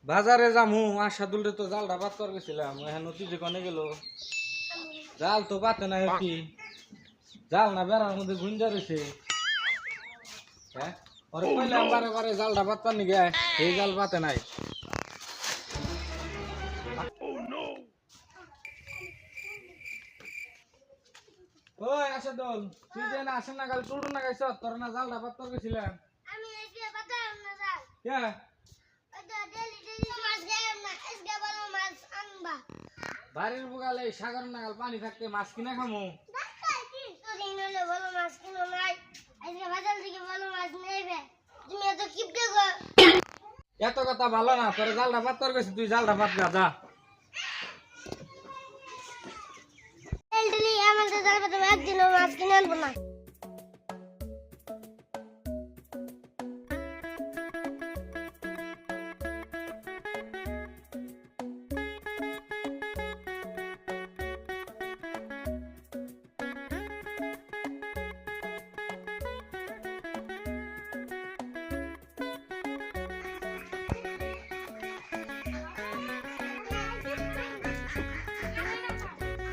বাজারে যামু আশাদুলরে তো জালটা বাদ করে গেছিলাম এখন নদী যে কনে গেল জাল তো পাতে নাই কি জাল না বেড়ার মধ্যে গুঞ্জা রয়েছে হ্যাঁ ওরে কইলাম বারে বারে জালটা বাদ পানি গে এই জাল পাতে নাই ওই আশাদুল তুই যে না আসেন না গাল টুটু না গাইছ তোর না জালটা বাদ করে গেছিলাম আমি আজকে বাজার না যাই কে ওটা ডেলি ডেলি মাছ গায় না আজকে বলো মাছ আনবা বাড়ির বুগালে সাগর নাগাল পানি থাকতে মাছ কিনা খামু দেখাই কি তো দিন হলো বলো মাছ কিনো নাই আজকে বাজার থেকে বলো মাছ নেবে তুমি এত কিপটে গো এত কথা ভালো না তোর জালটা বাদ করে গেছি তুই জালটা বাদ গা যা ডেলি আমাদের জাল পাতে একদিনও মাছ কিনে আনবো না